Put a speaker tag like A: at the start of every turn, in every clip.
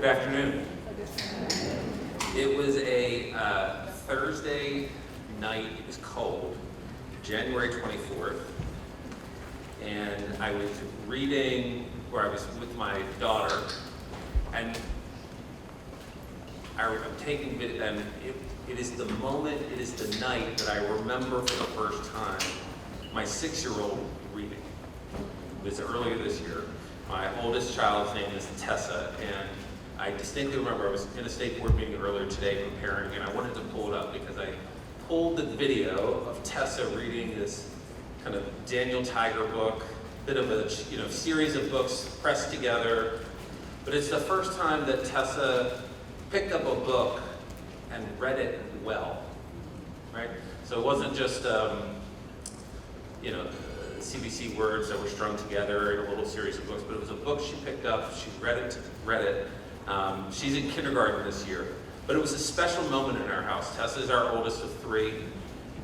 A: Good afternoon. It was a Thursday night. It was cold, January 24th, and I was reading, or I was with my daughter, and I'm taking video, and it is the moment, it is the night that I remember for the first time my 6-year-old reading. It was earlier this year. My oldest child's name is Tessa, and I distinctly remember I was in a state board meeting earlier today preparing, and I wanted to pull it up because I pulled the video of Tessa reading this kind of Daniel Tiger book, bit of a series of books pressed together. But it's the first time that Tessa picked up a book and read it well, right? So it wasn't just CBC words that were strung together in a little series of books, but it was a book she picked up, she read it. She's in kindergarten this year, but it was a special moment in our house. Tessa's our oldest of 3,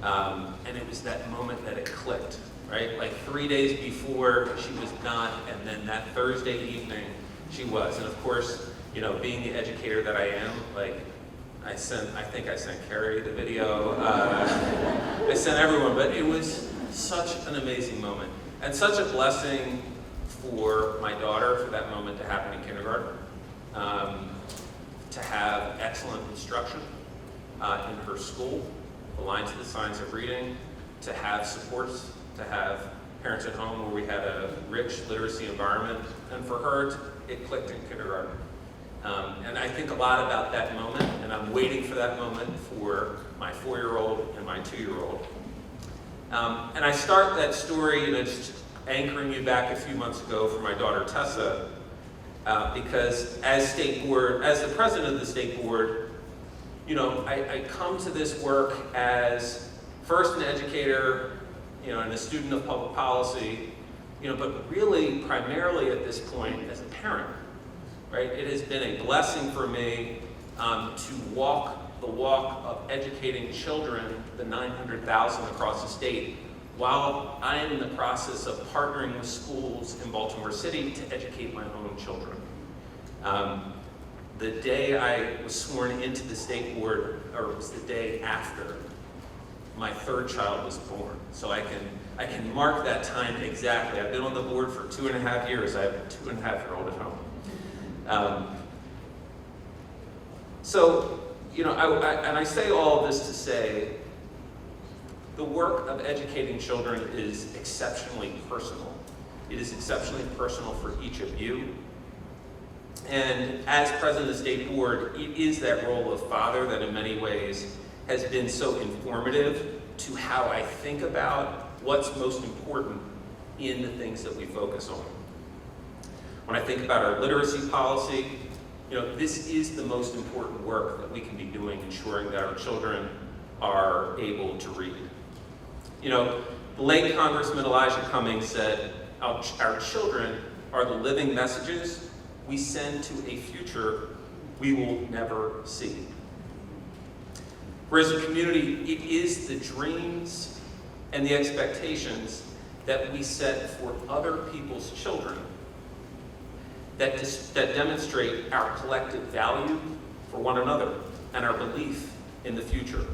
A: and it was that moment that it clicked, right? Like 3 days before she was not, and then that Thursday evening she was. And of course, being the educator that I am, I think I sent Carey the video, I sent everyone, but it was such an amazing moment, and such a blessing for my daughter for that moment to happen in kindergarten, to have excellent instruction in her school, aligned to the science of reading, to have supports, to have parents at home where we had a rich literacy environment, and for her, it clicked in kindergarten. And I think a lot about that moment, and I'm waiting for that moment for my 4-year-old and my 2-year-old. And I start that story, just anchoring you back a few months ago for my daughter Tessa, because as the president of the state board, I come to this work as first an educator, and a student of public policy, but really primarily at this point as a parent, right? It has been a blessing for me to walk the walk of educating children, the 900,000 across the state, while I am in the process of partnering with schools in Baltimore City to educate my own children. The day I was sworn into the state board, or it was the day after, my 3rd child was born. So I can mark that time exactly. I've been on the board for 2.5 years. I have a 2.5-year-old at home. I say all of this to say, the work of educating children is exceptionally personal. It is exceptionally personal for each of you. And as president of the state board, it is that role of father that in many ways has been so informative to how I think about what's most important in the things that we focus on. When I think about our literacy policy, this is the most important work that we can be doing, ensuring that our children are able to read. The late Congressman Elijah Cummings said, our children are the living messages we send to a future we will never see. For as a community, it is the dreams and the expectations that we set for other people's children that demonstrate our collective value for one another and our belief in the future.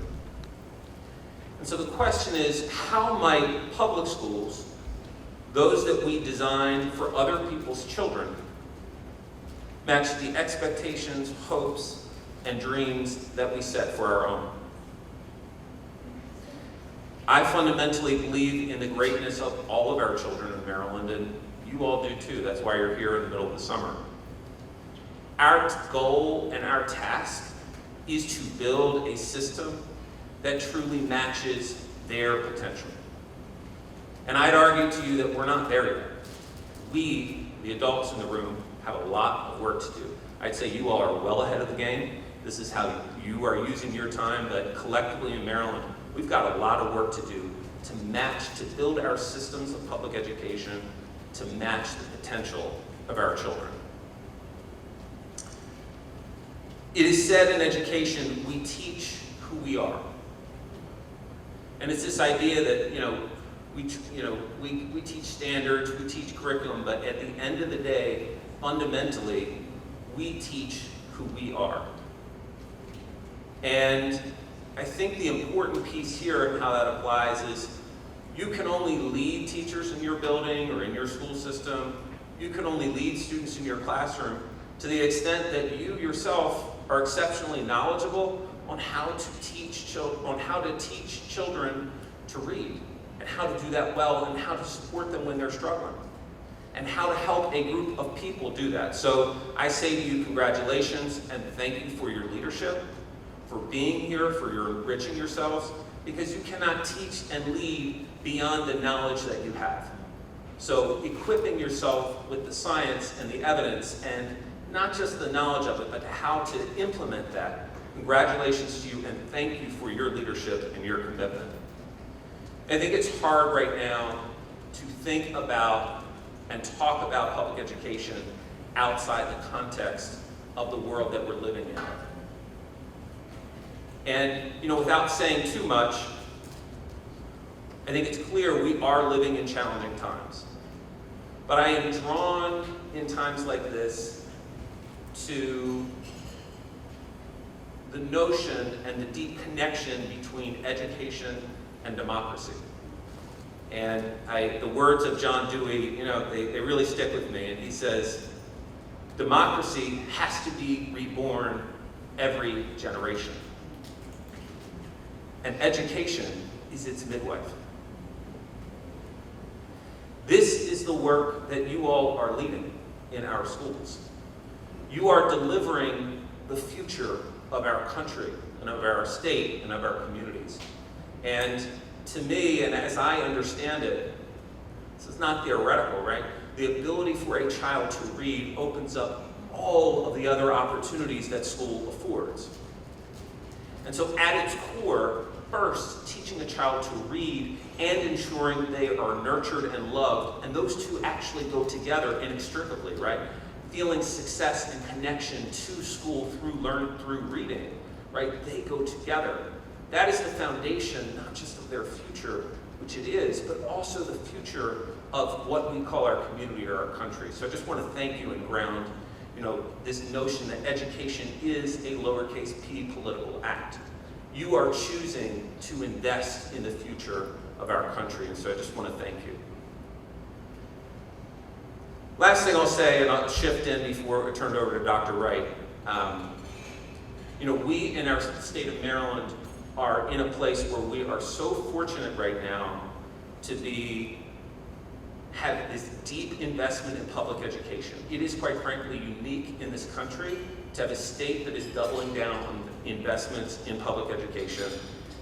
A: And so the question is, how might public schools, those that we design for other people's children, match the expectations, hopes, and dreams that we set for our own? I fundamentally believe in the greatness of all of our children in Maryland, and you all do too. That's why you're here in the middle of the summer. Our goal and our task is to build a system that truly matches their potential. And I'd argue to you that we're not there yet. We, the adults in the room, have a lot of work to do. I'd say you all are well ahead of the game. This is how you are using your time, but collectively in Maryland, we've got a lot of work to do to build our systems of public education to match the potential of our children. It is said in education, we teach who we are. And it's this idea that, we teach standards, we teach curriculum, but at the end of the day, fundamentally, we teach who we are. And I think the important piece here and how that applies is you can only lead teachers in your building or in your school system. You can only lead students in your classroom to the extent that you yourself are exceptionally knowledgeable on how to teach children to read, and how to do that well, and how to support them when they're struggling, and how to help a group of people do that. So I say to you, congratulations, and thank you for your leadership, for being here, for your enriching yourselves, because you cannot teach and lead beyond the knowledge that you have. So equipping yourself with the science and the evidence, and not just the knowledge of it, but how to implement that. Congratulations to you, and thank you for your leadership and your commitment. I think it's hard right now to think about and talk about public education outside the context of the world that we're living in. And, without saying too much, I think it's clear we are living in challenging times. But I am drawn in times like this to the notion and the deep connection between education and democracy. And the words of John Dewey, they really stick with me. And he says, democracy has to be reborn every generation. And education is its midwife. This is the work that you all are leading in our schools. You are delivering the future of our country and of our state and of our communities. And to me, and as I understand it, this is not theoretical, right? The ability for a child to read opens up all of the other opportunities that school affords. And so at its core, first, teaching a child to read and ensuring they are nurtured and loved, and those two actually go together inextricably, right? Feeling success and connection to school through reading, right? They go together. That is the foundation, not just of their future, which it is, but also the future of what we call our community or our country. So I just want to thank you and ground, this notion that education is a lowercase p political act. You are choosing to invest in the future of our country, and so I just want to thank you. Last thing I'll say, and I'll shift in before I turn it over to Dr. Wright. We in our state of Maryland are in a place where we are so fortunate right now to have this deep investment in public education. It is quite frankly unique in this country to have a state that is doubling down on investments in public education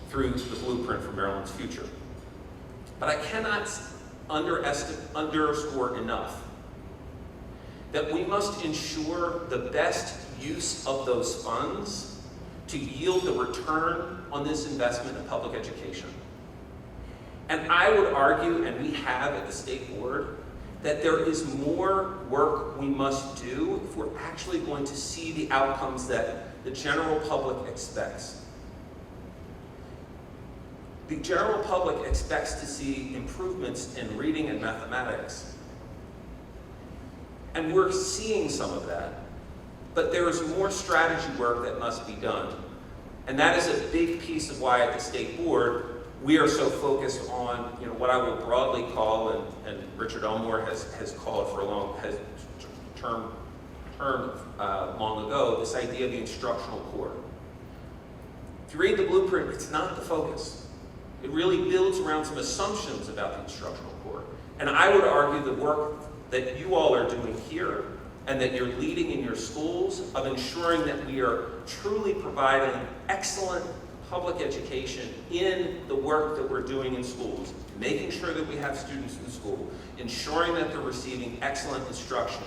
A: through the blueprint for Maryland's future. But I cannot underscore enough that we must ensure the best use of those funds to yield the return on this investment in public education. And I would argue, and we have at the state board, that there is more work we must do if we're actually going to see the outcomes that the general public expects. The general public expects to see improvements in reading and mathematics. And we're seeing some of that. But there is more strategy work that must be done. And that is a big piece of why at the state board, we are so focused on what I will broadly call, and Richard Elmore has called for termed long ago, this idea of the instructional core. If you read the blueprint, it's not the focus. It really builds around some assumptions about the instructional core. And I would argue the work that you all are doing here and that you're leading in your schools of ensuring that we are truly providing excellent public education in the work that we're doing in schools, making sure that we have students in school, ensuring that they're receiving excellent instruction.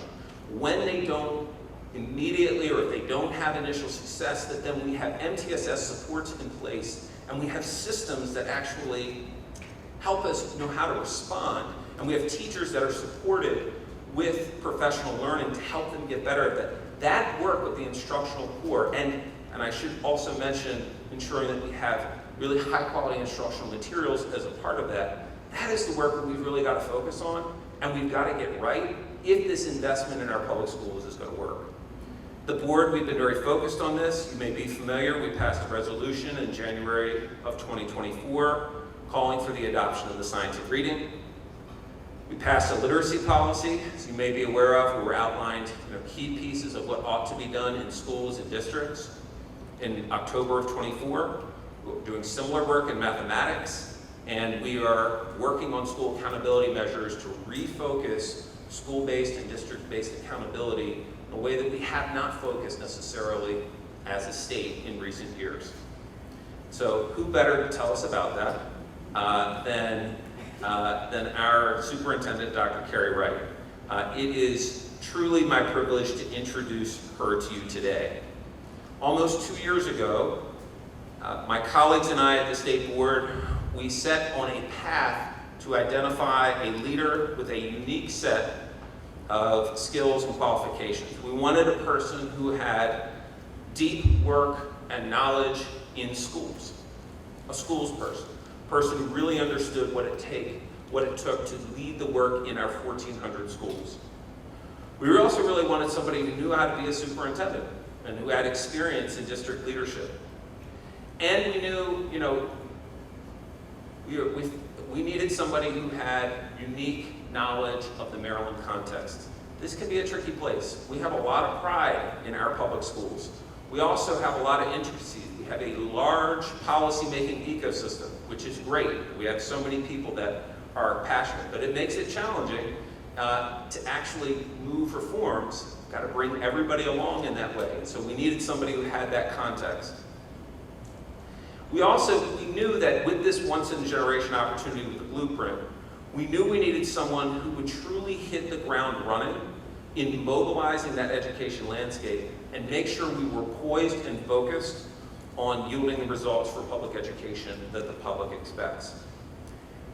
A: When they don't immediately, or if they don't have initial success, that then we have MTSS supports in place, and we have systems that actually help us know how to respond, and we have teachers that are supported with professional learning to help them get better at that. That work with the instructional core, and I should also mention ensuring that we have really high quality instructional materials as a part of that. That is the work that we've really got to focus on, and we've got to get right if this investment in our public schools is going to work. The board, we've been very focused on this. You may be familiar, we passed a resolution in January of 2024 calling for the adoption of the science of reading. We passed a literacy policy, as you may be aware of, where we outlined key pieces of what ought to be done in schools and districts. In October of 24, we're doing similar work in mathematics, and we are working on school accountability measures to refocus school-based and district-based accountability in a way that we have not focused necessarily as a state in recent years. So who better to tell us about that than our superintendent, Dr. Carey Wright. It is truly my privilege to introduce her to you today. Almost 2 years ago, my colleagues and I at the state board, we set on a path to identify a leader with a unique set of skills and qualifications. We wanted a person who had deep work and knowledge in schools, a schools person. Person who really understood what it took to lead the work in our 1,400 schools. We also really wanted somebody who knew how to be a superintendent and who had experience in district leadership. And we knew, we needed somebody who had unique knowledge of the Maryland context. This can be a tricky place. We have a lot of pride in our public schools. We also have a lot of intricacies. We have a large policy-making ecosystem, which is great. We have so many people that are passionate, but it makes it challenging to actually move reforms. Got to bring everybody along in that way. And so we needed somebody who had that context. We knew that with this once-in-a-generation opportunity with the blueprint, we knew we needed someone who would truly hit the ground running in mobilizing that education landscape and make sure we were poised and focused on yielding the results for public education that the public expects.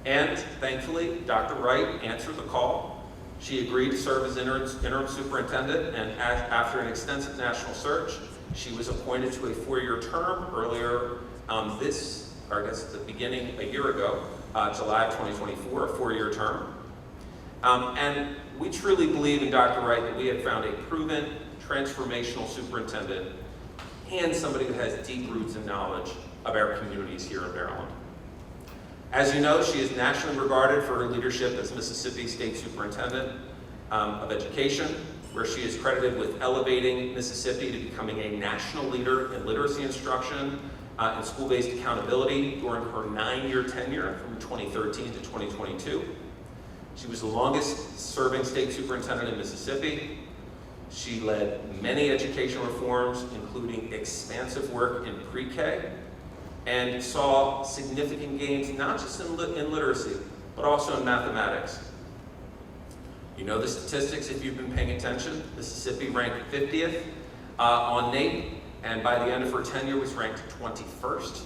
A: And thankfully, Dr. Wright answered the call. She agreed to serve as interim superintendent, and after an extensive national search, she was appointed to a 4-year term earlier the beginning a year ago, July of 2024, a 4-year term. And we truly believe in Dr. Wright that we have found a proven, transformational superintendent and somebody who has deep roots and knowledge of our communities here in Maryland. As you know, she is nationally regarded for her leadership as Mississippi State Superintendent of Education, where she is credited with elevating Mississippi to becoming a national leader in literacy instruction and school-based accountability during her 9-year tenure from 2013 to 2022. She was the longest-serving state superintendent in Mississippi. She led many education reforms, including expansive work in PreK, and saw significant gains not just in literacy, but also in mathematics. You know the statistics if you've been paying attention. Mississippi ranked 50th on NAEP, and by the end of her tenure was ranked 21st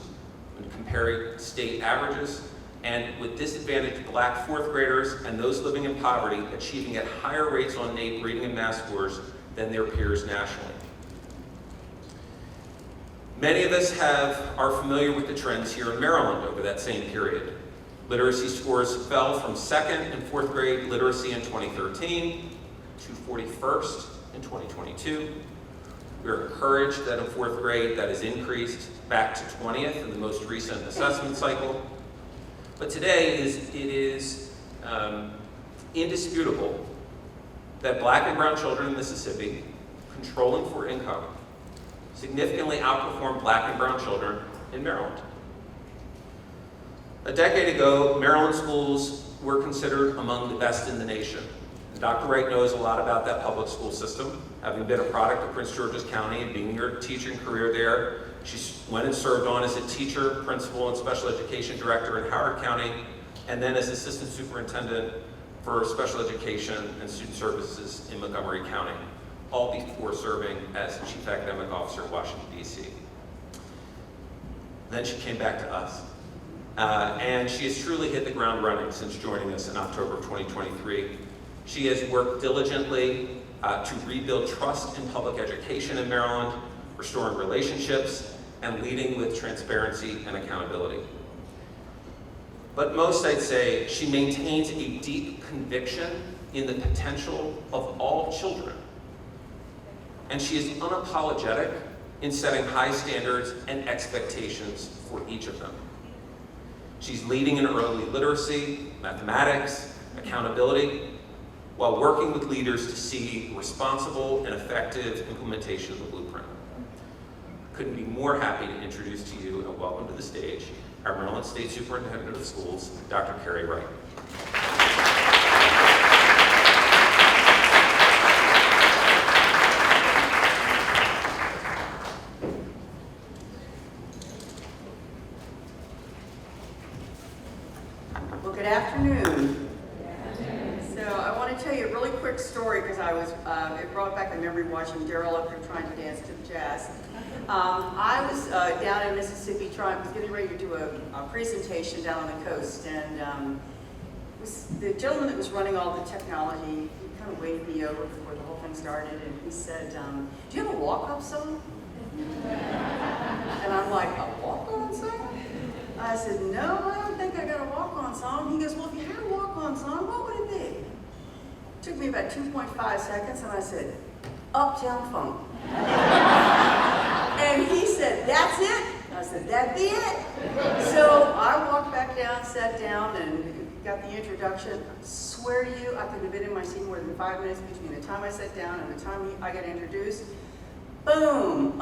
A: when comparing state averages, and with disadvantaged Black 4th graders and those living in poverty achieving at higher rates on NAEP reading and math scores than their peers nationally. Many of us are familiar with the trends here in Maryland over that same period. Literacy scores fell from 2nd and 4th grade literacy in 2013 to 41st in 2022. We're encouraged that in 4th grade that has increased back to 20th in the most recent assessment cycle. But today it is indisputable that Black and brown children in Mississippi, controlling for income, significantly outperform Black and brown children in Maryland. A decade ago, Maryland schools were considered among the best in the nation. And Dr. Wright knows a lot about that public school system, having been a product of Prince George's County and being her teaching career there. She went and served on as a teacher, principal, and special education director in Howard County, and then as assistant superintendent for special education and student services in Montgomery County, all before serving as chief academic officer in Washington, D.C. Then she came back to us. And she has truly hit the ground running since joining us in October of 2023. She has worked diligently to rebuild trust in public education in Maryland, restoring relationships, and leading with transparency and accountability. But most, I'd say, she maintains a deep conviction in the potential of all children. and she is unapologetic in setting high standards and expectations for each of them. She's leading in early literacy, mathematics, accountability, while working with leaders to see responsible and effective implementation of the blueprint. Couldn't be more happy to introduce to you and welcome to the stage our Maryland State Superintendent of Schools, Dr. Carey Wright.
B: Well, good afternoon. So I want to tell you a really quick story because it brought back a memory watching Daryl up here trying to dance to the jazz. I was down in Mississippi was getting ready to do a presentation down on the coast, and the gentleman that was running all the technology, he kind of waved me over before the whole thing started, and he said, do you have a walk-up song? And I'm like, a walk-on song? I said, no, I don't think I got a walk-on song. He goes, well, if you had a walk-on song, what would it be? It took me about 2.5 seconds, and I said, Uptown Funk. And he said, that's it? I said, that'd be it. So I walked back down, sat down, and got the introduction. I swear to you, I couldn't have been in my seat more than 5 minutes between the time I sat down and the time I got introduced. Boom,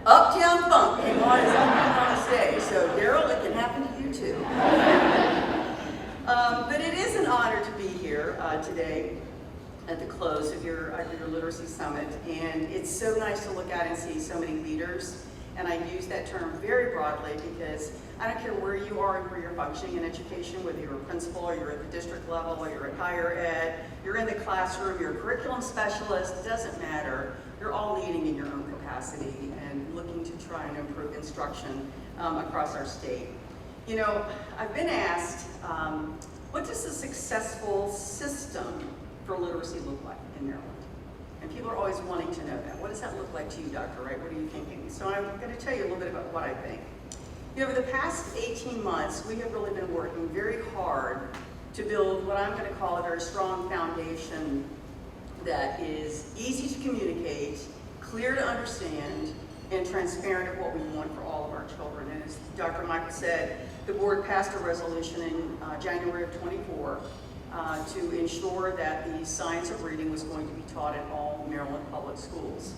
B: Uptown Funk came on as on the stage. So Daryl, it can happen to you too. But it is an honor to be here today at the close of your Literacy Summit, and it's so nice to look out and see so many leaders, and I use that term very broadly because I don't care where you are and where you're functioning in education, whether you're a principal or you're at the district level or you're at higher ed, you're in the classroom, you're a curriculum specialist, it doesn't matter. You're all leading in your own capacity and looking to try and improve instruction across our state. You know, I've been asked, what does a successful system for literacy look like in Maryland? And people are always wanting to know that. What does that look like to you, Dr. Wright? What are you thinking? So I'm going to tell you a little bit about what I think. You know, over the past 18 months, we have really been working very hard to build what I'm going to call a very strong foundation that is easy to communicate, clear to understand, and transparent of what we want for all of our children. And as Dr. Michael said, the board passed a resolution in January of 24 to ensure that the science of reading was going to be taught in all Maryland public schools.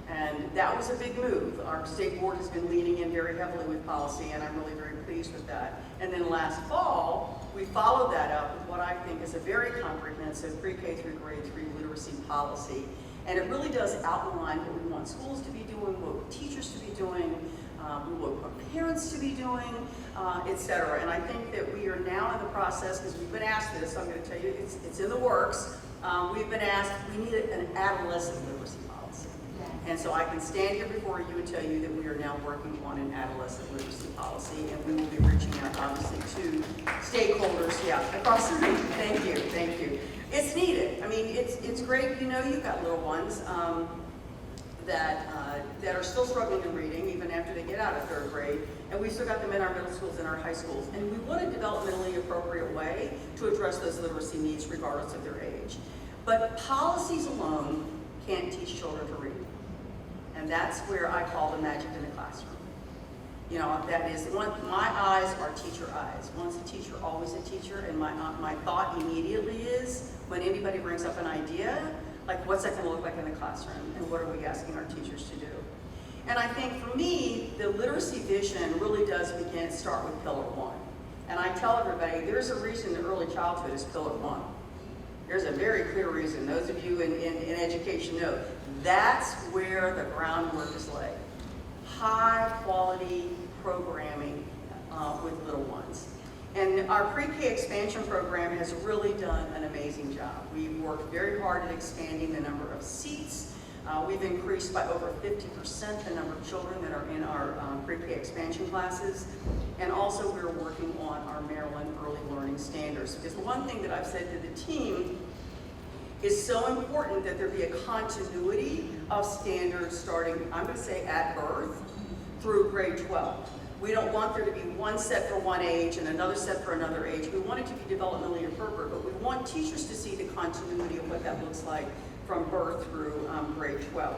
B: And that was a big move. Our state board has been leaning in very heavily with policy, and I'm really very pleased with that. And then last fall, we followed that up with what I think is a very comprehensive pre-K through grade 3 literacy policy. And it really does outline what we want schools to be doing, what we want teachers to be doing, what we want parents to be doing, et cetera. And I think that we are now in the process, because we've been asked this, I'm going to tell you, it's in the works. We've been asked, we need an adolescent literacy policy. And so I can stand here before you and tell you that we are now working on an adolescent literacy policy, and we will be reaching out, obviously, to stakeholders, across the region. Thank you, thank you. It's needed. I mean, it's great. You know, you've got little ones that are still struggling in reading even after they get out of 3rd grade, and we've still got them in our middle schools and our high schools. And we want a developmentally appropriate way to address those literacy needs regardless of their age. But policies alone can't teach children to read. And that's where I call the magic in the classroom. You know, that is, my eyes are teacher eyes. Once a teacher, always a teacher, and my thought immediately is, when anybody brings up an idea, like, what's that going to look like in the classroom, and what are we asking our teachers to do? And I think for me, the literacy vision really does start with pillar 1. And I tell everybody, there's a reason that early childhood is pillar 1. There's a very clear reason. Those of you in education know, that's where the groundwork is laid. High quality programming with little ones. And our pre-K expansion program has really done an amazing job. We've worked very hard at expanding the number of seats. We've increased by over 50% the number of children that are in our pre-K expansion classes. And also we're working on our Maryland early learning standards. Because the one thing that I've said to the team is so important that there be a continuity of standards starting, I'm going to say, at birth through grade 12. We don't want there to be one set for one age and another set for another age. We want it to be developmentally appropriate, but we want teachers to see the continuity of what that looks like from birth through grade 12.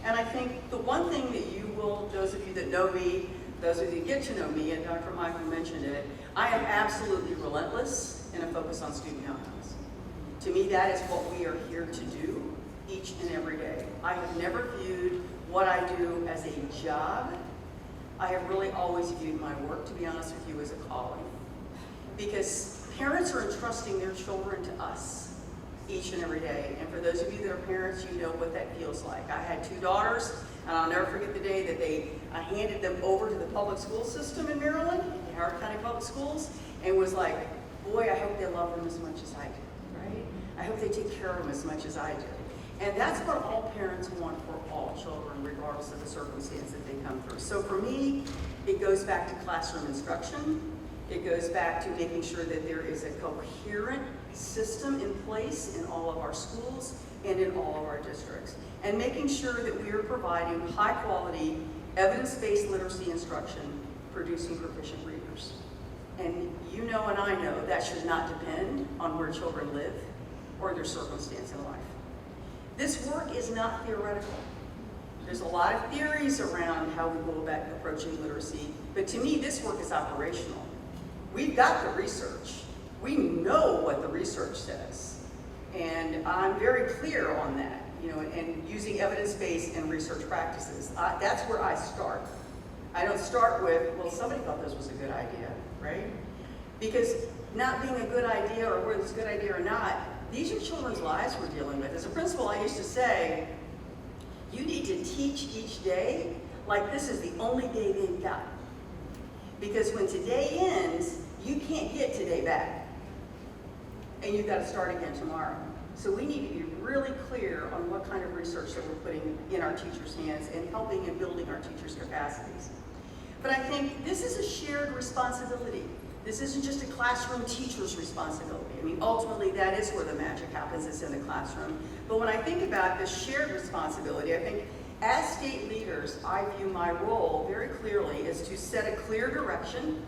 B: And I think the one thing that you will, those of you that know me, those of you that get to know me, and Dr. Michael mentioned it, I am absolutely relentless in a focus on student outcomes. To me, that is what we are here to do each and every day. I have never viewed what I do as a job. I have really always viewed my work, to be honest with you, as a calling. Because parents are entrusting their children to us each and every day. And for those of you that are parents, you know what that feels like. I had 2 daughters, and I'll never forget the day that I handed them over to the public school system in Maryland, the Howard County Public Schools, and was like, boy, I hope they love them as much as I do, right? I hope they take care of them as much as I do. And that's what all parents want for all children, regardless of the circumstance that they come through. So for me, it goes back to classroom instruction. It goes back to making sure that there is a coherent system in place in all of our schools and in all of our districts. And making sure that we are providing high quality, evidence-based literacy instruction, producing proficient readers. And you know and I know that should not depend on where children live or their circumstance in life. This work is not theoretical. There's a lot of theories around how we go about approaching literacy, but to me, this work is operational. We've got the research. We know what the research says. And I'm very clear on that, and using evidence-based and research practices. That's where I start. I don't start with, well, somebody thought this was a good idea, right? Because not being a good idea or whether it's a good idea or not, these are children's lives we're dealing with. As a principal, I used to say, you need to teach each day like this is the only day they've got. Because when today ends, you can't get today back. And you've got to start again tomorrow. So we need to be really clear on what kind of research that we're putting in our teachers' hands and helping and building our teachers' capacities. But I think this is a shared responsibility. This isn't just a classroom teacher's responsibility. I mean, ultimately, that is where the magic happens, is in the classroom. But when I think about this shared responsibility, I think as state leaders, I view my role very clearly as to set a clear direction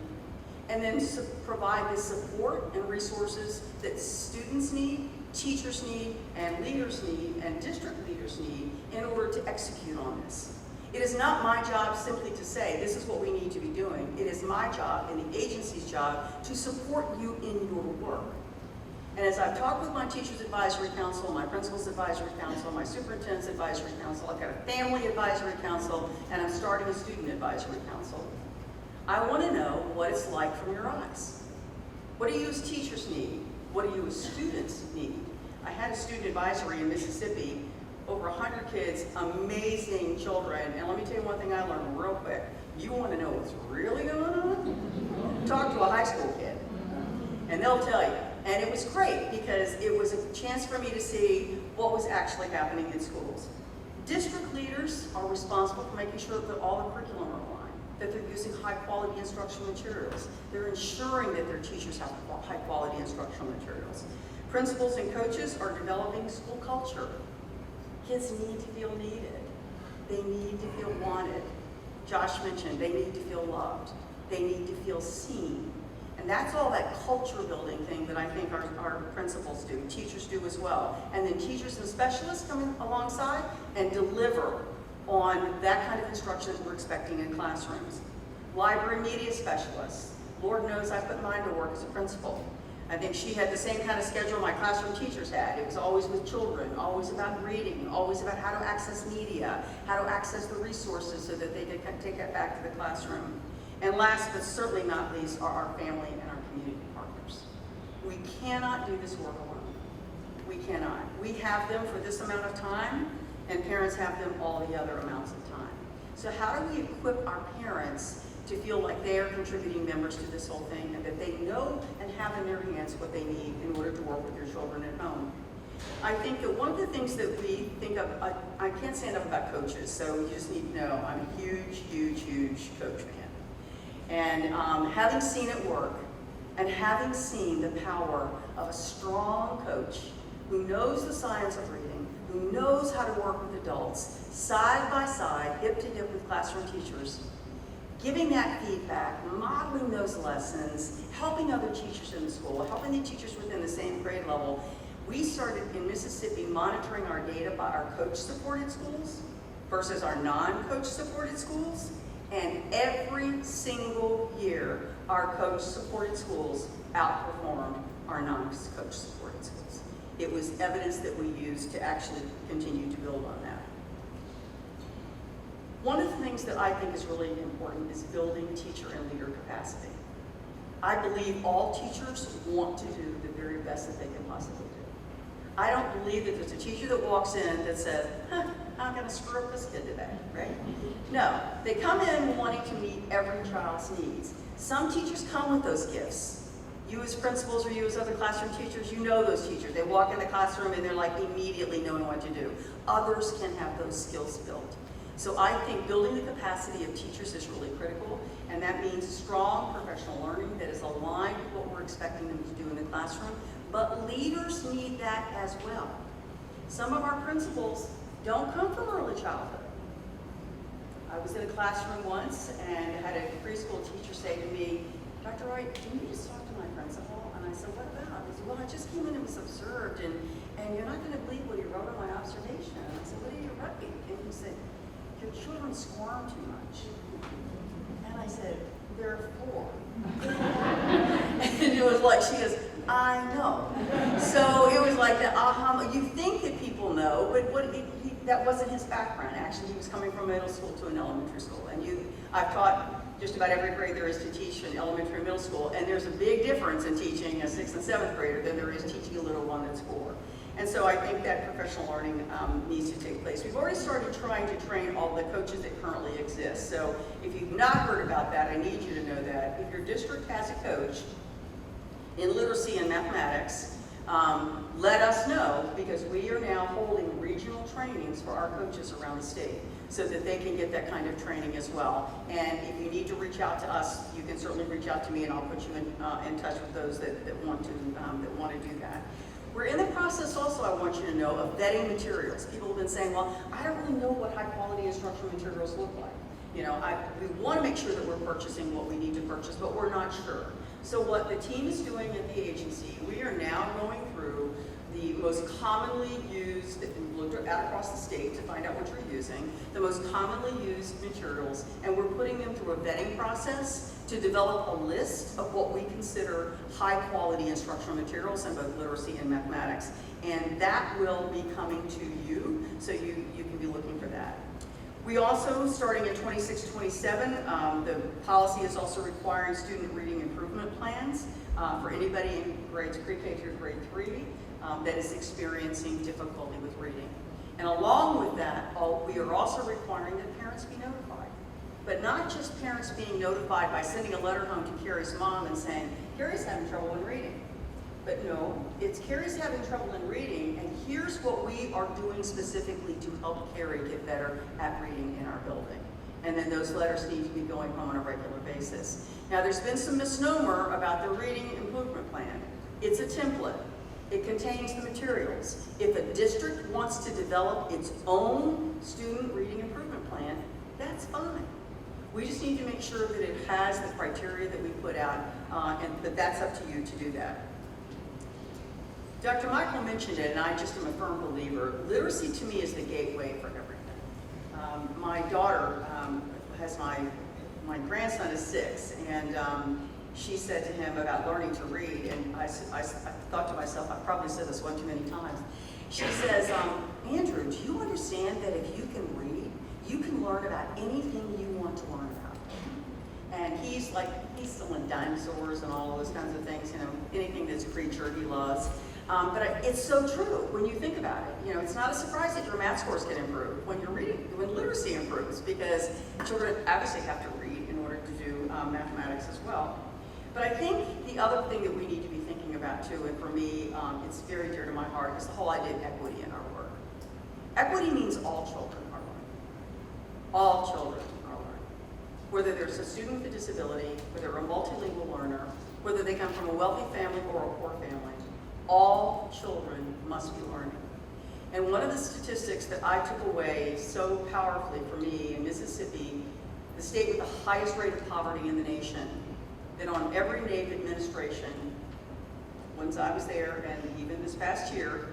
B: and then provide the support and resources that students need, teachers need, and leaders need, and district leaders need in order to execute on this. It is not my job simply to say, this is what we need to be doing. It is my job and the agency's job to support you in your work. And as I've talked with my Teachers Advisory Council, my Principals Advisory Council, my Superintendent's Advisory Council, I've got a Family Advisory Council, and I'm starting a Student Advisory Council. I want to know what it's like from your eyes. What do you as teachers need? What do you as students need? I had a student advisory in Mississippi, over 100 kids, amazing children. And let me tell you one thing I learned real quick. You want to know what's really going on? Talk to a high school kid, and they'll tell you. And it was great because it was a chance for me to see what was actually happening in schools. District leaders are responsible for making sure that all the curriculum are aligned, that they're using high quality instructional materials. They're ensuring that their teachers have high quality instructional materials. Principals and coaches are developing school culture. Kids need to feel needed. They need to feel wanted. Josh mentioned they need to feel loved. They need to feel seen. And that's all that culture building thing that I think our principals do, teachers do as well. And then teachers and specialists come alongside and deliver on that kind of instruction that we're expecting in classrooms. Library media specialists. Lord knows I put mine to work as a principal. I think she had the same kind of schedule my classroom teachers had. It was always with children, always about reading, always about how to access media, how to access the resources so that they could take that back to the classroom. And last but certainly not least are our family and our community partners. We cannot do this work alone. We cannot. We have them for this amount of time, and parents have them all the other amounts of time. So how do we equip our parents to feel like they are contributing members to this whole thing and that they know and have in their hands what they need in order to work with their children at home? I think that one of the things that we think of, I can't say enough about coaches, so you just need to know I'm a huge, huge, huge coach fan. And having seen it work and having seen the power of a strong coach who knows the science of reading, who knows how to work with adults, side by side, hip to hip with classroom teachers, giving that feedback, modeling those lessons, helping other teachers in the school, helping the teachers within the same grade level. We started in Mississippi monitoring our data by our coach-supported schools versus our non-coach supported schools. And every single year, our coach supported schools outperformed our non-coach supported schools. It was evidence that we used to actually continue to build on that. One of the things that I think is really important is building teacher and leader capacity. I believe all teachers want to do the very best that they can possibly do. I don't believe that there's a teacher that walks in that says, I'm going to screw up this kid today, right? No, they come in wanting to meet every child's needs. Some teachers come with those gifts. You as principals or you as other classroom teachers, you know those teachers. They walk in the classroom and they're like immediately knowing what to do. Others can have those skills built. So I think building the capacity of teachers is really critical, and that means strong professional learning that is aligned with what we're expecting them to do in the classroom. But leaders need that as well. Some of our principals don't come from early childhood. I was in a classroom once and had a preschool teacher say to me, Dr. Wright, can you just talk to my principal? And I said, what about? He said, well, I just came in and was observed, and you're not going to believe what he wrote on my observation. And I said, what did you write? And he said, your children squirm too much. And I said, there are 4. And it was like, she goes, I know. So it was like that aha, you think that people know, but that wasn't his background. Actually, he was coming from middle school to an elementary school. And I've taught just about every grade there is to teach in elementary and middle school, and there's a big difference in teaching a 6th and 7th grader than there is teaching a little one that's 4. And so I think that professional learning needs to take place. We've already started trying to train all the coaches that currently exist. So if you've not heard about that, I need you to know that. If your district has a coach in literacy and mathematics, let us know, because we are now holding regional trainings for our coaches around the state so that they can get that kind of training as well. And if you need to reach out to us, you can certainly reach out to me and I'll put you in touch with those that want to do that. We're in the process also, I want you to know, of vetting materials. People have been saying, well, I don't really know what high quality instructional materials look like. You know, we want to make sure that we're purchasing what we need to purchase, but we're not sure. So what the team is doing at the agency, we are now going through the most commonly used, and looked at across the state to find out what you're using, the most commonly used materials, and we're putting them through a vetting process to develop a list of what we consider high quality instructional materials in both literacy and mathematics. And that will be coming to you, so you can be looking for that. We also, starting in 26-27, the policy is also requiring student reading improvement plans for anybody in grades PreK through grade 3 that is experiencing difficulty with reading. And along with that, we are also requiring that parents be notified. But not just parents being notified by sending a letter home to Carey's mom and saying, Carey's having trouble in reading. But no, it's Carey's having trouble in reading, and here's what we are doing specifically to help Carey get better at reading in our building. And then those letters need to be going home on a regular basis. Now, there's been some misnomer about the reading improvement plan. It's a template. It contains the materials. If a district wants to develop its own student reading improvement plan, that's fine. We just need to make sure that it has the criteria that we put out, but that's up to you to do that. Dr. Michael mentioned it, and I just am a firm believer. Literacy to me is the gateway for everything. My daughter has my grandson is 6, and she said to him about learning to read, and I thought to myself, I've probably said this one too many times. She says, Andrew, do you understand that if you can read, you can learn about anything you want to learn about? And he's still in dinosaurs and all of those kinds of things, you know, anything that's a creature he loves. But it's so true when you think about it. You know, it's not a surprise that your math scores can improve when you're reading, when literacy improves, because children obviously have to read in order to do mathematics as well. But I think the other thing that we need to be thinking about too, and for me, it's very dear to my heart, is the whole idea of equity in our work. Equity means all children are learning. All children are learning. Whether there's a student with a disability, whether they're a multilingual learner, whether they come from a wealthy family or a poor family, all children must be learning. And one of the statistics that I took away so powerfully for me in Mississippi, the state with the highest rate of poverty in the nation, that on every NAEP administration, once I was there and even this past year,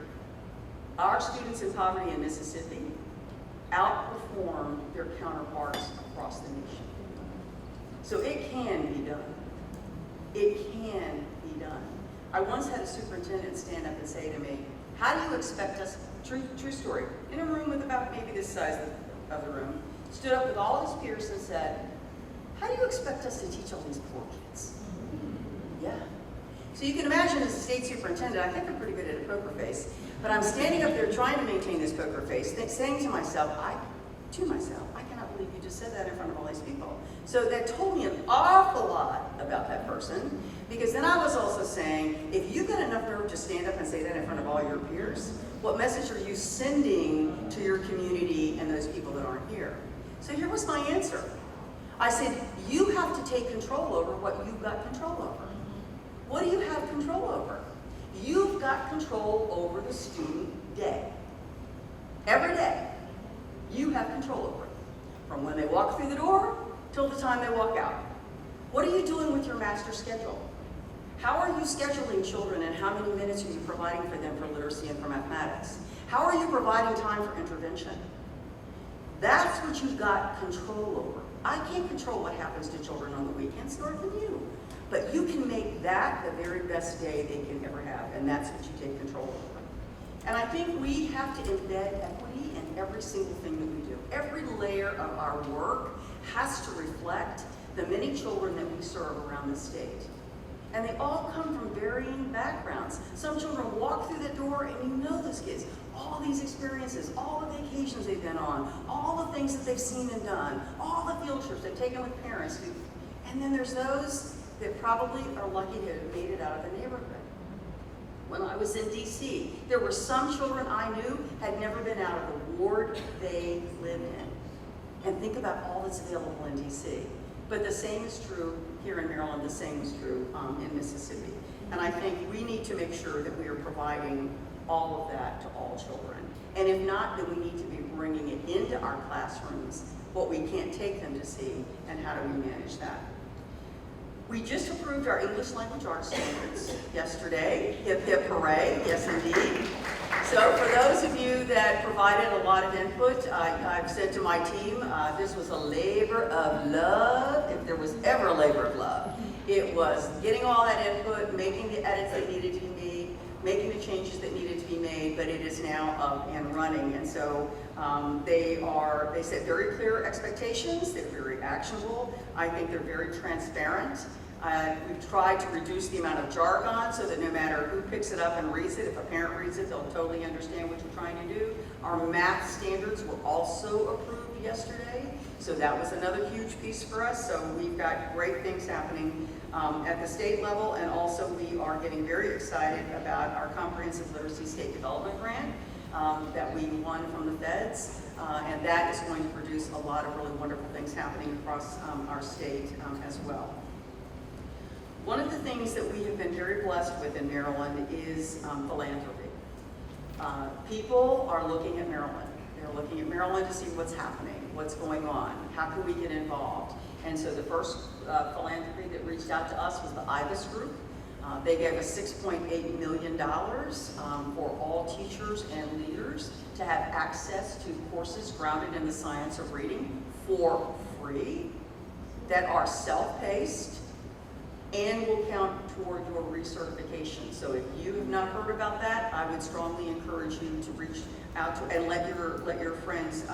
B: our students in poverty in Mississippi outperformed their counterparts across the nation. So it can be done. It can be done. I once had a superintendent stand up and say to me, how do you expect us, true story, in a room with about maybe this size of the room, stood up with all his peers and said, how do you expect us to teach all these poor kids? Yeah. So you can imagine as a state superintendent, I think I'm pretty good at a poker face, but I'm standing up there trying to maintain this poker face, saying to myself, I cannot believe you just said that in front of all these people. So that told me an awful lot about that person, because then I was also saying, if you've got enough nerve to stand up and say that in front of all your peers, what message are you sending to your community and those people that aren't here? So here was my answer. I said, you have to take control over what you've got control over. What do you have control over? You've got control over the student day. Every day, you have control over it. From when they walk through the door till the time they walk out. What are you doing with your master schedule? How are you scheduling children, and how many minutes are you providing for them for literacy and for mathematics? How are you providing time for intervention? That's what you've got control over. I can't control what happens to children on the weekends, nor can you. But you can make that the very best day they can ever have, and that's what you take control over. And I think we have to embed equity in every single thing that we do. Every layer of our work has to reflect the many children that we serve around the state. And they all come from varying backgrounds. Some children walk through the door and you know those kids. All these experiences, all the vacations they've been on, all the things that they've seen and done, all the field trips they've taken with parents. And then there's those that probably are lucky to have made it out of the neighborhood. When I was in DC, there were some children I knew had never been out of the ward they lived in. And think about all that's available in DC. But the same is true here in Maryland, the same is true in Mississippi. And I think we need to make sure that we are providing all of that to all children. And if not, then we need to be bringing it into our classrooms, what we can't take them to see, and how do we manage that. We just approved our English language arts standards yesterday. Hip, hip, hooray, yes indeed. So for those of you that provided a lot of input, I've said to my team, this was a labor of love, if there was ever a labor of love. It was getting all that input, making the edits that needed to be made, making the changes that needed to be made, but it is now up and running. And so they set very clear expectations, they're very actionable, I think they're very transparent. We've tried to reduce the amount of jargon so that no matter who picks it up and reads it, if a parent reads it, they'll totally understand what you're trying to do. Our math standards were also approved yesterday, so that was another huge piece for us. So we've got great things happening at the state level, and also we are getting very excited about our Comprehensive Literacy State Development Grant that we won from the feds, and that is going to produce a lot of really wonderful things happening across our state as well. One of the things that we have been very blessed with in Maryland is philanthropy. People are looking at Maryland. They're looking at Maryland to see what's happening, what's going on, how can we get involved. And so the first philanthropy that reached out to us was the IBIS group. They gave us $6.8 million for all teachers and leaders to have access to courses grounded in the science of reading for free that are self-paced and will count toward your recertification. So if you have not heard about that, I would strongly encourage you to reach out to and let your friends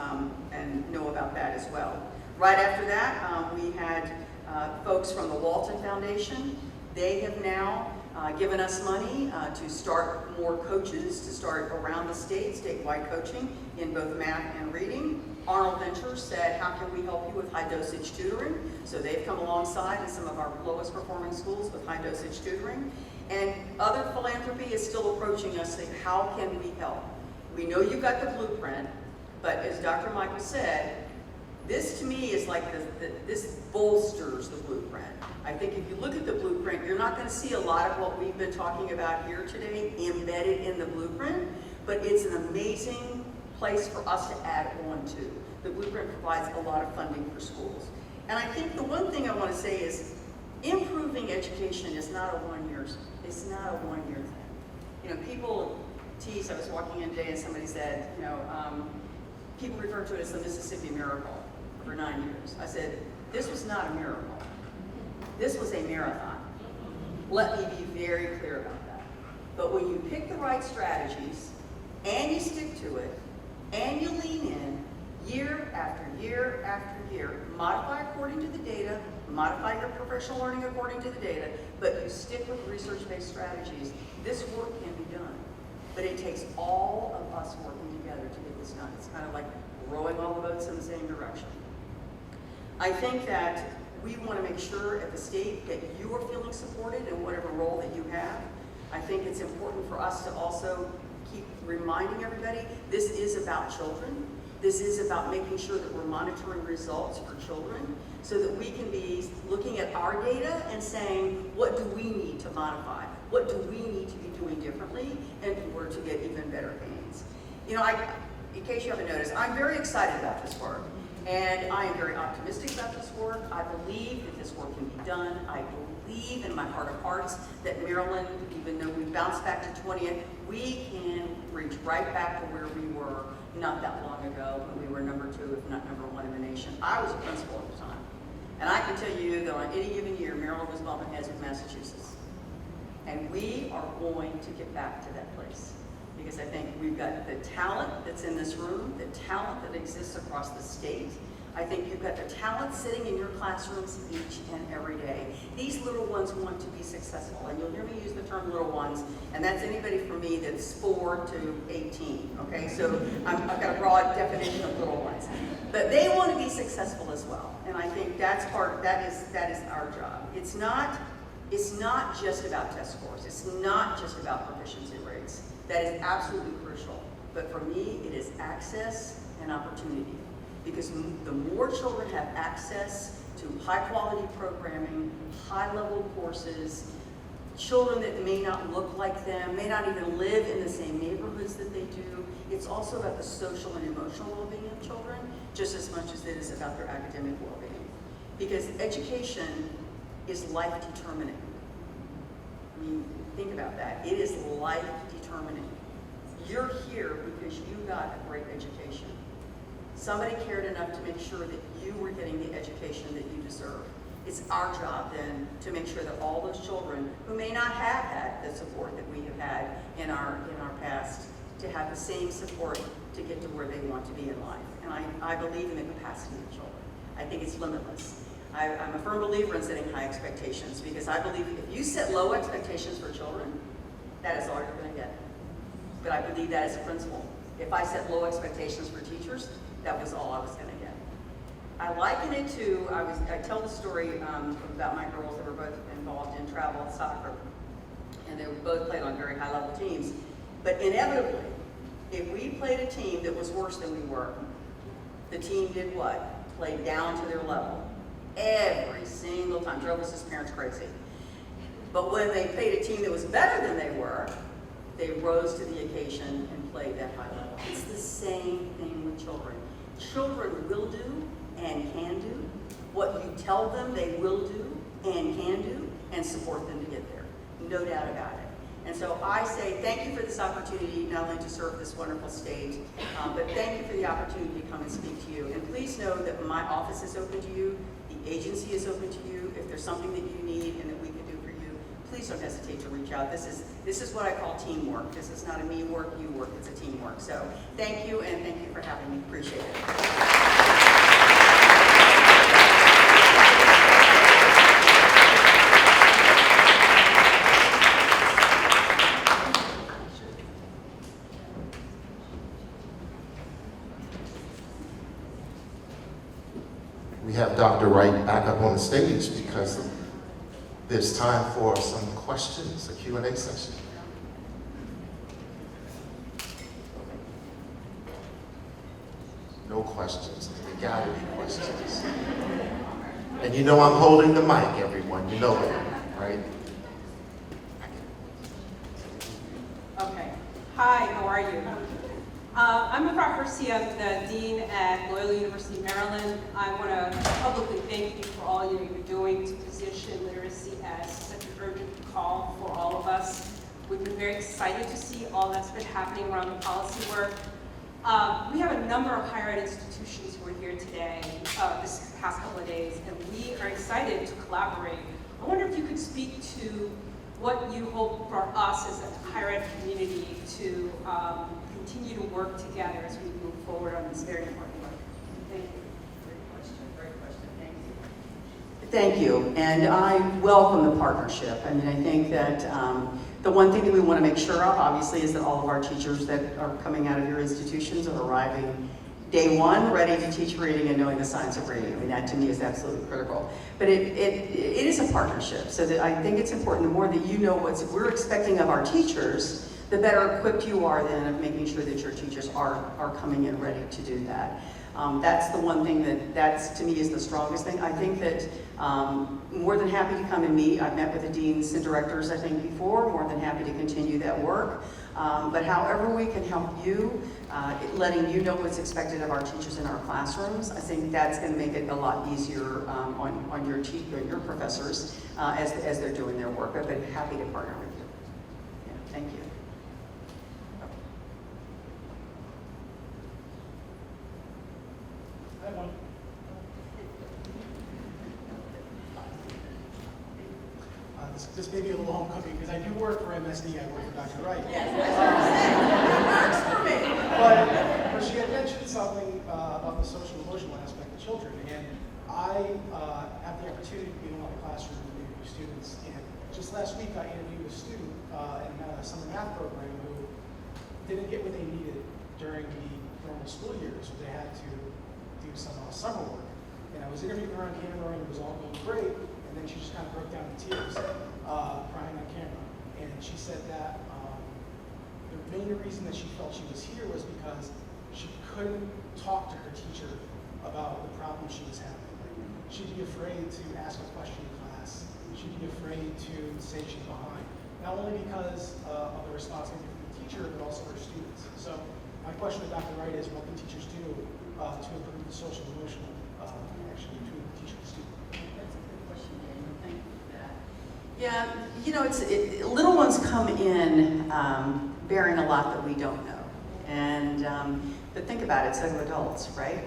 B: and know about that as well. Right after that, we had folks from the Walton Foundation. They have now given us money to start more coaches, to start around the state, statewide coaching in both math and reading. Arnold Ventures said, how can we help you with high dosage tutoring? So they've come alongside in some of our lowest performing schools with high dosage tutoring. And other philanthropy is still approaching us saying, how can we help? We know you've got the blueprint, but as Dr. Michael said, this to me is like this bolsters the blueprint. I think if you look at the blueprint, you're not going to see a lot of what we've been talking about here today embedded in the blueprint, but it's an amazing place for us to add on to. The blueprint provides a lot of funding for schools. And I think the one thing I want to say is improving education is not a one-year thing. You know, people tease, I was walking in today and somebody said, people refer to it as the Mississippi Miracle for 9 years. I said, this was not a miracle. This was a marathon. Let me be very clear about that. But when you pick the right strategies, and you stick to it, and you lean in, year after year after year, modify according to the data, modify your professional learning according to the data, but you stick with research-based strategies, this work can be done. But it takes all of us working together to get this done. It's kind of like rowing all the boats in the same direction. I think that we want to make sure at the state that you are feeling supported in whatever role that you have. I think it's important for us to also keep reminding everybody, this is about children. This is about making sure that we're monitoring results for children so that we can be looking at our data and saying, what do we need to modify? What do we need to be doing differently in order to get even better gains? You know, in case you haven't noticed, I'm very excited about this work. And I am very optimistic about this work. I believe that this work can be done. I believe in my heart of hearts that Maryland, even though we bounced back to 20th, we can reach right back to where we were not that long ago when we were number 2, if not number 1 in the nation. I was a principal at the time. And I can tell you that on any given year, Maryland was bumping heads with Massachusetts. And we are going to get back to that place. Because I think we've got the talent that's in this room, the talent that exists across the state. I think you've got the talent sitting in your classrooms each and every day. These little ones want to be successful, and you'll hear me use the term little ones, and that's anybody from me that's 4 to 18, okay? So I've got a broad definition of little ones. But they want to be successful as well, and I think that is our job. It's not just about test scores. It's not just about proficiency rates. That is absolutely crucial. But for me, it is access and opportunity. Because the more children have access to high-quality programming, high-level courses, children that may not look like them, may not even live in the same neighborhoods that they do, it's also about the social and emotional well-being of children, just as much as it is about their academic well-being. Because education is life-determining. I mean, think about that. It is life-determining. You're here because you got a great education. Somebody cared enough to make sure that you were getting the education that you deserve. It's our job then to make sure that all those children who may not have had the support that we have had in our past, to have the same support to get to where they want to be in life. And I believe in the capacity of children. I think it's limitless. I'm a firm believer in setting high expectations because I believe if you set low expectations for children, that is all you're going to get. But I believe that as a principal. If I set low expectations for teachers, that was all I was going to get. I liken it to, I tell the story about my girls that were both involved in travel and soccer, and they both played on very high-level teams. But inevitably, if we played a team that was worse than we were, the team did what? Played down to their level. Every single time. Drove us as parents crazy. But when they played a team that was better than they were, they rose to the occasion and played that high level. It's the same thing with children. Children will do and can do what you tell them they will do and can do, and support them to get there. No doubt about it. And so I say thank you for this opportunity, not only to serve this wonderful state, but thank you for the opportunity to come and speak to you. And please know that my office is open to you, the agency is open to you. If there's something that you need and that we can do for you, please don't hesitate to reach out. This is what I call teamwork. This is not a me work, you work, it's a teamwork. So thank you, and thank you for having me. Appreciate it.
C: We have Dr. Wright back up on the stage because there's time for some questions, a Q&A session. No questions. There gotta be questions. And you know I'm holding the mic, everyone. You know that, right?
D: Okay. Hi, how are you? I'm Eva Garcia, the Dean at Loyola University, Maryland. I want to publicly thank you for all you're doing to position literacy as such an urgent call for all of us. We've been very excited to see all that's been happening around the policy work. We have a number of higher ed institutions who are here today, this past couple of days, and we are excited to collaborate. I wonder if you could speak to what you hope for us as a higher ed community to continue to work together as we move forward on this very important work. Thank you.
B: Great question, thank you. Thank you, and I welcome the partnership. I mean, I think that the one thing that we want to make sure of, obviously, is that all of our teachers that are coming out of your institutions are arriving day one, ready to teach reading and knowing the science of reading. I mean, that to me is absolutely critical. But it is a partnership, so that I think it's important. The more that you know what we're expecting of our teachers, the better equipped you are then of making sure that your teachers are coming in ready to do that. That's the one thing that's to me is the strongest thing. I think that more than happy to come and meet. I've met with the deans and directors, I think, before, more than happy to continue that work. But however we can help you, letting you know what's expected of our teachers in our classrooms, I think that's going to make it a lot easier on your professors as they're doing their work. I've been happy to partner with you. Yeah, thank you.
E: This may be a little home cooking because I do work for MSD. I work for Dr. Wright.
B: Yes, that's what I'm saying. It works for me.
E: But she had mentioned something about the social emotional aspect of children, and I have the opportunity to be in a lot of classrooms and interview students. And just last week, I interviewed a student in a summer math program who didn't get what they needed during the normal school year, so they had to do some summer work. And I was interviewing her on camera, and it was all going great. And then she just kind of broke down in tears, crying on camera. And she said that the main reason that she felt she was here was because she couldn't talk to her teacher about the problem she was having. She'd be afraid to ask a question in class. She'd be afraid to say she's behind. Not only because of the responsibility for the teacher, but also her students. So my question to Dr. Wright is, what can teachers do to improve the social emotional connection between the teacher and student?
B: Yeah, you know, little ones come in bearing a lot that we don't know. And, but think about it, so do adults, right?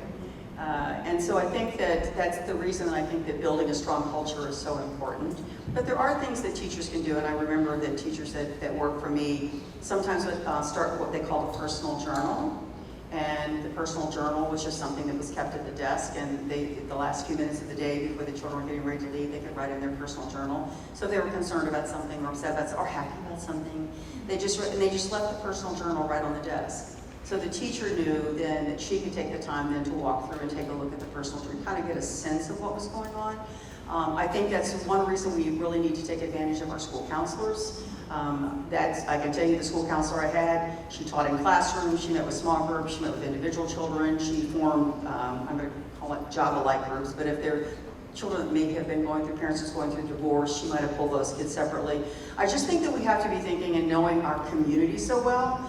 B: And so I think that that's the reason I think that building a strong culture is so important. But there are things that teachers can do, and I remember that teachers that work for me sometimes would start what they call a personal journal. And the personal journal was just something that was kept at the desk, and the last few minutes of the day before the children were getting ready to leave, they could write in their personal journal. So if they were concerned about something or upset about or happy about something, they just left the personal journal right on the desk. So the teacher knew then that she could take the time then to walk through and take a look at the personal journal, kind of get a sense of what was going on. I think that's one reason we really need to take advantage of our school counselors. I can tell you the school counselor I had, she taught in classrooms, she met with small groups, she met with individual children, she formed, I'm going to call it Java-like groups, but if they're children that maybe have been going through, parents just going through divorce, she might have pulled those kids separately. I just think that we have to be thinking and knowing our community so well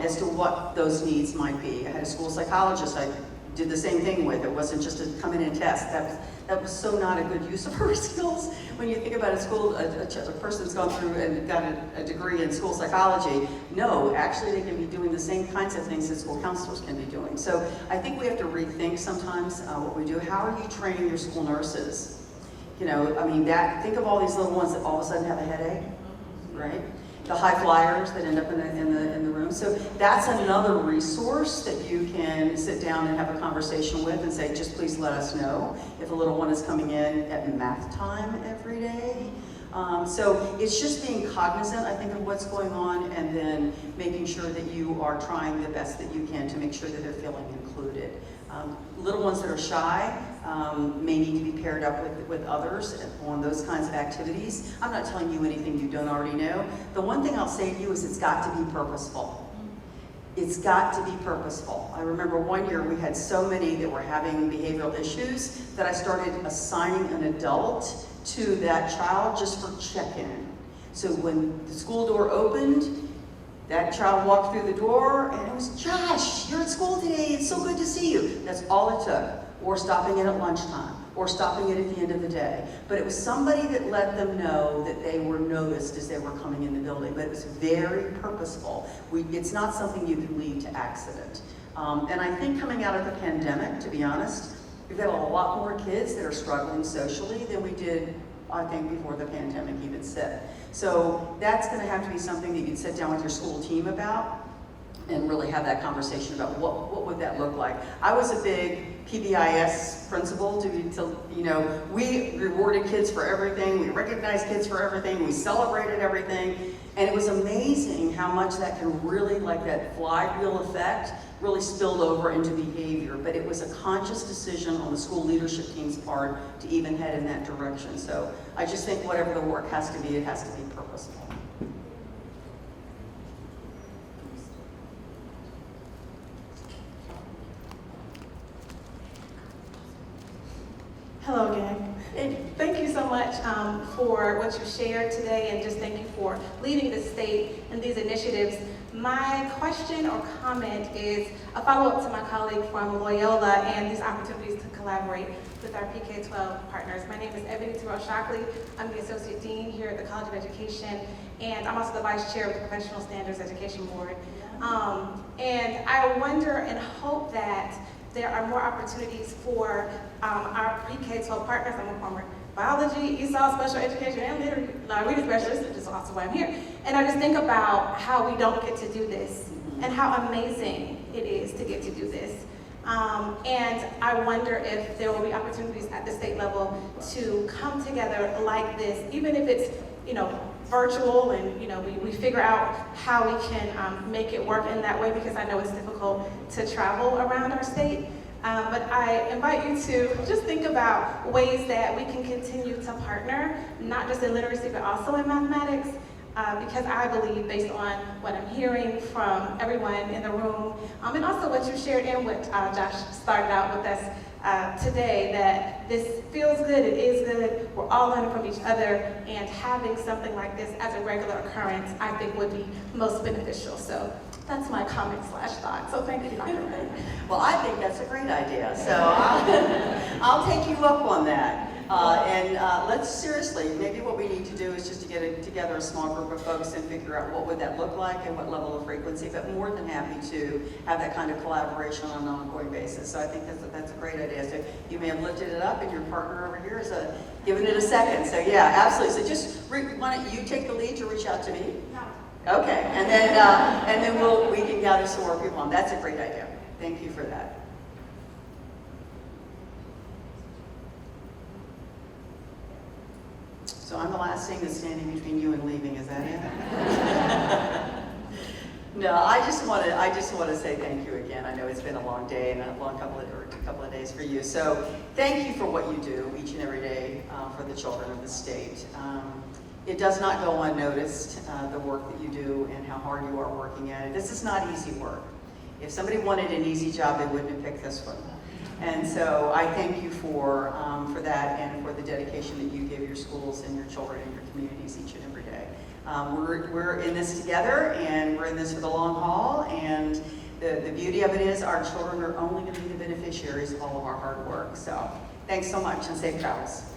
B: as to what those needs might be. I had a school psychologist I did the same thing with. It wasn't just to come in and test. That was so not a good use of her skills. When you think about a person that's gone through and got a degree in school psychology, no, actually they can be doing the same kinds of things that school counselors can be doing. So I think we have to rethink sometimes what we do. How are you training your school nurses? You know, I mean, think of all these little ones that all of a sudden have a headache, right? The high flyers that end up in the room. So that's another resource that you can sit down and have a conversation with and say, just please let us know if a little one is coming in at math time every day. So it's just being cognizant, I think, of what's going on, and then making sure that you are trying the best that you can to make sure that they're feeling included. Little ones that are shy may need to be paired up with others on those kinds of activities. I'm not telling you anything you don't already know. The one thing I'll say to you is it's got to be purposeful. It's got to be purposeful. I remember one year we had so many that were having behavioral issues that I started assigning an adult to that child just for check-in. So when the school door opened, that child walked through the door and it was, Josh, you're at school today, it's so good to see you. That's all it took. Or stopping in at lunchtime, or stopping in at the end of the day. But it was somebody that let them know that they were noticed as they were coming in the building. But it was very purposeful. It's not something you can leave to accident. And I think coming out of the pandemic, to be honest, we've got a lot more kids that are struggling socially than we did, I think, before the pandemic even set. So that's going to have to be something that you can sit down with your school team about and really have that conversation about what would that look like. I was a big PBIS principal we rewarded kids for everything, we recognized kids for everything, we celebrated everything, and it was amazing how much that can really, like that flywheel effect, really spilled over into behavior. But it was a conscious decision on the school leadership team's part to even head in that direction. So I just think whatever the work has to be, it has to be purposeful.
F: Hello again. And thank you so much for what you shared today, and just thank you for leading the state in these initiatives. My question or comment is a follow-up to my colleague from Loyola and these opportunities to collaborate with our PK-12 partners. My name is Ebony Terrell-Shockley. I'm the Associate Dean here at the College of Education, and I'm also the Vice Chair of the Professional Standards Education Board. And I wonder and hope that there are more opportunities for our PK-12 partners. I'm a former biology, ESOL, special education, and reading specialist, which is also why I'm here. And I just think about how we don't get to do this and how amazing it is to get to do this. And I wonder if there will be opportunities at the state level to come together like this, even if it's, virtual, and we figure out how we can make it work in that way, because I know it's difficult to travel around our state. But I invite you to just think about ways that we can continue to partner, not just in literacy, but also in mathematics, because I believe, based on what I'm hearing from everyone in the room, and also what you shared and what Josh started out with us today, that this feels good, it is good, we're all learning from each other, and having something like this as a regular occurrence, I think would be most beneficial. So that's my comment/thought. So thank you, Dr. Wright.
B: Well, I think that's a great idea, so I'll take you up on that. Let's seriously, maybe what we need to do is just to get together a small group of folks and figure out what would that look like and what level of frequency, but more than happy to have that kind of collaboration on an ongoing basis. So I think that's a great idea. So you may have lifted it up, and your partner over here is giving it a second. So yeah, absolutely. So just, why don't you take the lead to reach out to me? Okay, and then we can gather some more people on. That's a great idea. Thank you for that. So I'm the last thing that's standing between you and leaving. Is that it? No, I just want to say thank you again. I know it's been a long day and a couple of days for you. So thank you for what you do each and every day for the children of the state. It does not go unnoticed, the work that you do and how hard you are working at it. This is not easy work. If somebody wanted an easy job, they wouldn't have picked this one. And so I thank you for that, and for the dedication that you give your schools and your children and your communities each and every day. We're in this together, and we're in this for the long haul, and the beauty of it is our children are only going to be the beneficiaries of all of our hard work. So thanks so much, and safe travels.